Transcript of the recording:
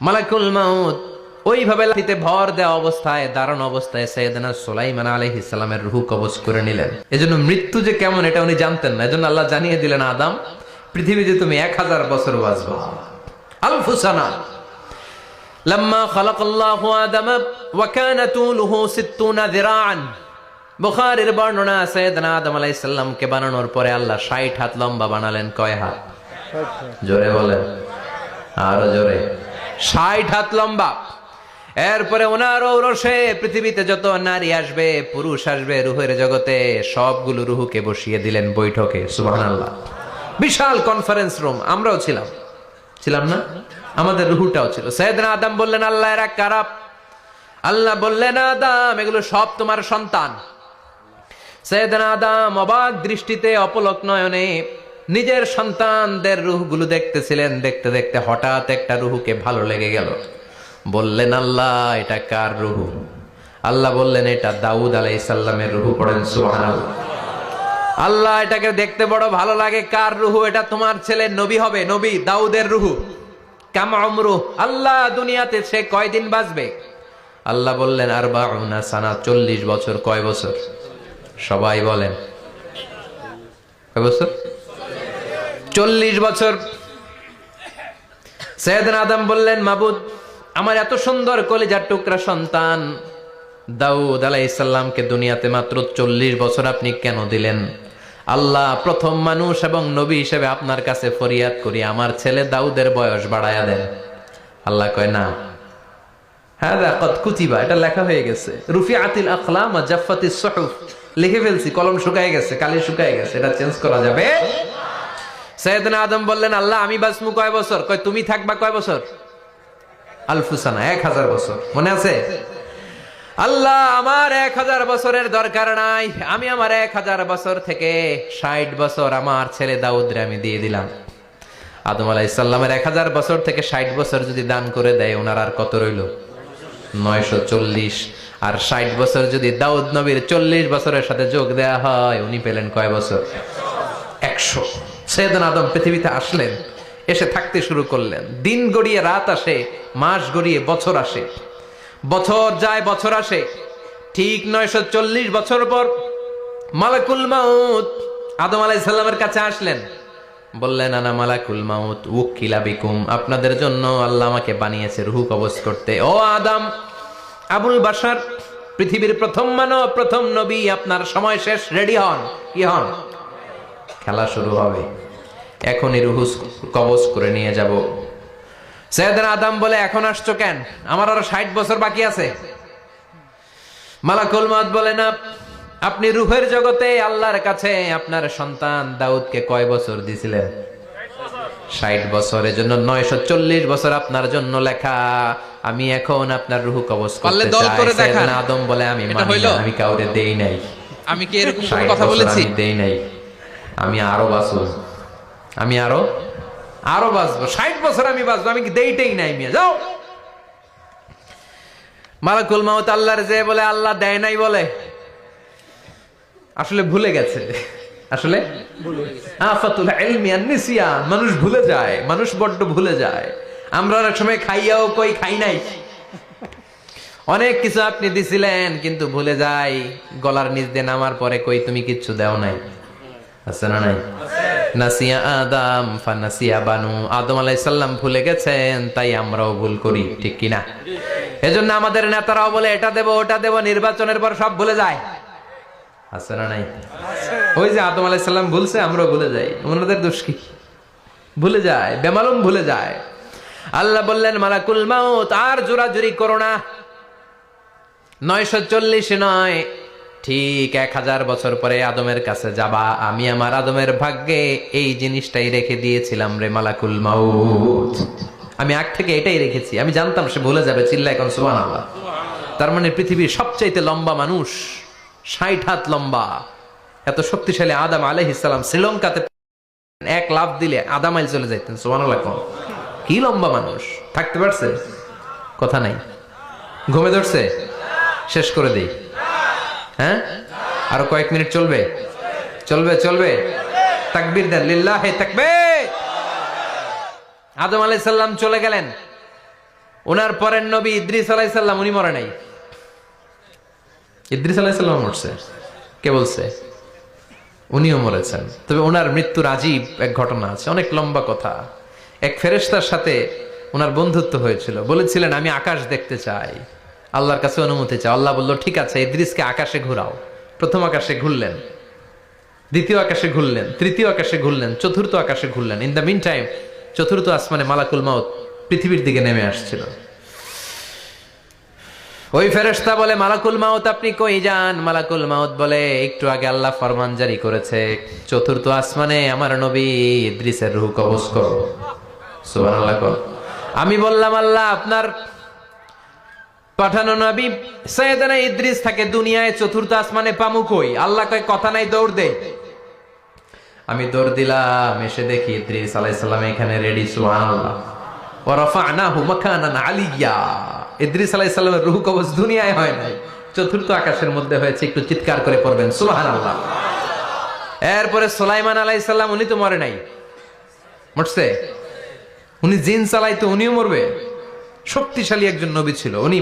মালাকুল মাউত ওইভাবে লাঠিতে ভর দেওয়া অবস্থায়, দাঁড়ানো অবস্থায় সাইয়েদনা সুলাইমান আলাইহিস সালামের রূহ কবজ করে নিলেন। এজন্য মৃত্যু যে কেমন এটা উনি জানতেন না। এজন্য আল্লাহ জানিয়ে দিলেন, আদম পৃথিবীতে তুমি 1000 বছর বাঁচবে। আলফু সানা। লাম্মা খালাকাল্লাহু আদামা ওয়া কানা তুলুহু 60 যিরাআন। বুখারীর বর্ণনা, সাইয়েদনা আদম আলাইহিস সালামকে বানানোর পরে আল্লাহ 60 হাত লম্বা বানালেন। কয় হাত? জোরে বলেন, আরো জোরে। 60 হাত লম্বা। এরপরে ওনার ঔরসে পৃথিবীতে যত নারী আসবে, পুরুষ আসবে রূহের জগতে, সবগুলো রূহকে বসিয়ে দিলেন বৈঠকে। সুবহানাল্লাহ। বিশাল কনফারেন্স রুম। আমরাও ছিলাম না? আমাদের রূহটাও ছিল। সাইয়েদনা আদম বললেন, আল্লাহ এরা কারা? আল্লাহ বললেন, আদম এগুলো সব তোমার সন্তান। সাইয়েদনা আদম অবাক দৃষ্টিতে, অপলক নয়নে নিজের সন্তানদের রূহগুলো দেখতেছিলেন। দেখতে দেখতে হঠাৎ একটা রূহকে ভালো লেগে গেল। বললেন, আল্লাহ এটা কার রূহ? আল্লাহ বললেন, এটা দাউদ আলাইহিস সালামের রূহ। পড়েন সুবহানাল্লাহ। আল্লাহ এটাকে দেখতে বড় ভালো লাগে। কার রূহ? এটা তোমার ছেলে নবী হবে, নবী দাউদের রূহ। কাম উমরু, আল্লাহ দুনিয়াতে সে কয়দিন বাঁচবে? আল্লাহ বললেন, 40 সানা, 40 বছর। কয় বছর? সবাই বলেন, কয় বছর? 40 বছর। সাইয়েদনা আদম বললেন, মাবুদ আমার এত সুন্দর কলিজার টুকরা সন্তান দাউদ আলাইহিস সালামকে দুনিয়াতে মাত্র 40 বছর আপনি কেন দিলেন? আল্লাহ, প্রথম মানুষ এবং নবী হিসেবে আপনার কাছে ফরিয়াদ করি, আমার ছেলে দাউদের বয়স বাড়ায়া দেন। আল্লাহ কয়, না, হাযা ক্বাদ কুতিবা, এটা লেখা হয়ে গেছে। রুফিআতিল আকলাম ওয়া জাফফাতিস সুহুফ, লিখে ফেলছি, কলম শুকায় গেছে, কালি শুকায় গেছে, এটা চেঞ্জ করা যাবে। সাইয়েদনা আদম বললেন, আল্লাহ আমি বাঁচমু কয় বছর? কয় তুমি থাকবা কয় বছর? আলফু সানা, 1000 বছর। মনে আছে? আল্লাহ আমার 1000 বছরের দরকার নাই, আমি আমার 1000 বছর থেকে 60 বছর আমার ছেলে দাউদরে আমি দিয়ে দিলাম। আদম আলাইহিস সালামের 1000 বছর থেকে 60 বছর যদি দান করে দেয়, ওনার আর কত রইল? 940। আর 60 বছর যদি দাউদ নবীর 40 বছরের সাথে যোগ দেয়া হয়, উনি পেলেন কয় বছর? 100। সাইয়েদনা আদম পৃথিবীতে আসলেন, এসে থাকতে শুরু করলেন। দিন গড়িয়ে রাত আসে, মাস গড়িয়ে বছর আসে, বছর যায় বছর আসে। ঠিক 940 বছর পর মালাকুল মাউত আদম আলাইহিস সালামের কাছে আসলেন। বললেন, আনা মালাকুল মাউত উকিলা বিকুম, আপনাদের জন্য আল্লাহ আমাকে বানিয়েছে রূহ কবজ করতে। ও আদম, আবুল বাশার, পৃথিবীর প্রথম মানব, প্রথম নবী, আপনার সময় শেষ, রেডি হন। কি হন? খেলা শুরু হবে, এখনই রূহ কবজ করে নিয়ে যাব। সাইয়েদনা আদম বলে, এখন আসছো কেন? আমার আরো 60 বছর বাকি আছে। মালাকুল মাউত বলে, না, আপনি রূহের জগতে আল্লাহর কাছে আপনার সন্তান দাউদকে কয় বছর দিয়েছিলেন? 60 বছর। এজন্য 940 বছর আপনার জন্য লেখা। আমি এখন আপনার রূহ কবজ করতে চাই। সাইয়েদনা আদম বলে, আমি মানি না, আমি কাউরে দেই নাই। আমি কি এরকম কথা বলেছি? আমি দেই নাই, আমি আরো বাঁচবো, আমি আরো বাঁচবো, 60 বছর আমি বাঁচবো, আমি কি দেইটাই নাই। মিয়া যাও। মালাকুল মাউত আল্লাহর যে বলে, আল্লাহ দেয় নাই বলে, আসলে ভুলে গেছে। আসলে আফাতুল ইলমি আন-নিসিয়ান, মানুষ ভুলে যায়, মানুষ বড্ড ভুলে যায়। আমরা অনেক সময় খাইয়াও কই খাই নাই। অনেক কিছু আপনি দিছিলেন কিন্তু ভুলে যাই, গলার নিচ দিয়ে নামার পরে কই তুমি কিচ্ছু দাও নাই। আছে না নাই? নাসিয়া আদম ফানাসিয়া বানু, আদম আলাইহিস সালাম ভুলে গেছেন, তাই আমরাও ভুল করি, ঠিক কি না? এজন্য আমাদের নেতারাও বলে এটা দেব ওটা দেব, নির্বাচনের পর সব ভুলে যায়। আছে না নাই? ওই যে আদম আলাইহিস সালাম ভুলছে, আমরাও ভুলে যাই। ওনাদের দোষ কি? ভুলে যায়, বেমালুম ভুলে যায়। আল্লাহ বললেন, মালাকুল মাউত আর জোরাজুরি করো না। 940 নয়, ঠিক 1000 বছর পরে আদমের কাছে যাবা। আমি আমার আদমের ভাগ্যে এই জিনিসটাই রেখে দিয়েছিলাম রে মালাকুল মাউত। আমি আগ থেকে এটাই রেখেছি, আমি জানতাম সে ভুলে যাবে। চিল্লা এখন সুবহানাল্লাহ। তার মানে পৃথিবীর সবচাইতে লম্বা মানুষ, 60 হাত লম্বা, এত শক্তিশালী আদম আলাইহিস সালাম শ্রীলঙ্কাতে এক লাফ দিলে আধা মাইল চলে যাইতেন। সুবহানাল্লাহ। কি লম্বা মানুষ, থাকতে পারছে? কথা নাই। ঘুমে ধরছে? শেষ করে দেই। হ্যাঁ, আরো কয়েক মিনিট চলবে? চলবে। তাকবীর দেন, লিল্লাহি তাকবীর। আদম আলাইহিস সালাম চলে গেলেন। ওনার পরের নবী ইদ্রিস আলাইহিস সালাম, উনি মরে নাই। ইদ্রিস আলাইহিস সালাম মরছে, কে বলছে? উনিও মরেছেন। তবে ওনার মৃত্যুর আজীব এক ঘটনা আছে, অনেক লম্বা কথা। এক ফেরেশতার সাথে ওনার বন্ধুত্ব হয়েছিল, বলেছিলেন আমি আকাশ দেখতে চাই, আল্লাহর কাছে অনুমতি চাই। আল্লাহ বলল ঠিক আছে, ইদ্রিসকে আকাশে ঘুরাও। প্রথম আকাশে ঘুরলেন, দ্বিতীয় আকাশে ঘুরলেন, তৃতীয় আকাশে ঘুরলেন, চতুর্থ আকাশে ঘুরলেন। ইন দ্য মিন টাইম চতুর্থ আসমানে মালাকুল মাউত পৃথিবীর দিকে নেমে আসছিল। ওই ফেরেশতা বলে মালাকুল মাউত আপনি কই যান? মালাকুল মাউত বলে একটু আগে আল্লাহ ফরমান জারি করেছে, চতুর্থ আসমানে আমার নবী ইদ্রিসের রূহ কবজ করো। সুবহানাল্লাহ। আমি বললাম আল্লাহ আপনার পাঠানো নবী সাইয়েদনা ইদ্রিস থাকে দুনিয়ায়, চতুর্থ আসমানে পামু কই? আল্লাহ কয় কথা নাই, দৌড় দে। আমি দৌড় দিলাম, এসে দেখি ইদ্রিস আলাইহিস সালাম এখানে রেডি। সুবহানাল্লাহ। ওয়া রাফা'নাহু মাকানান আলিয়্যা। ইদ্রিস আলাইহিস সালামের রূহ কবজ দুনিয়ায় হয় নাই, চতুর্থ আকাশের মধ্যে হয়েছে। একটু চিৎকার করে পড়বেন সুবহানাল্লাহ। এরপরে সুলাইমান আলাইহিস সালাম, উনি তো মরে নাই, মরছে? উনি জিন চালাইতো, উনিও মরবে? শক্তিশালী একজন নবী ছিল উনি।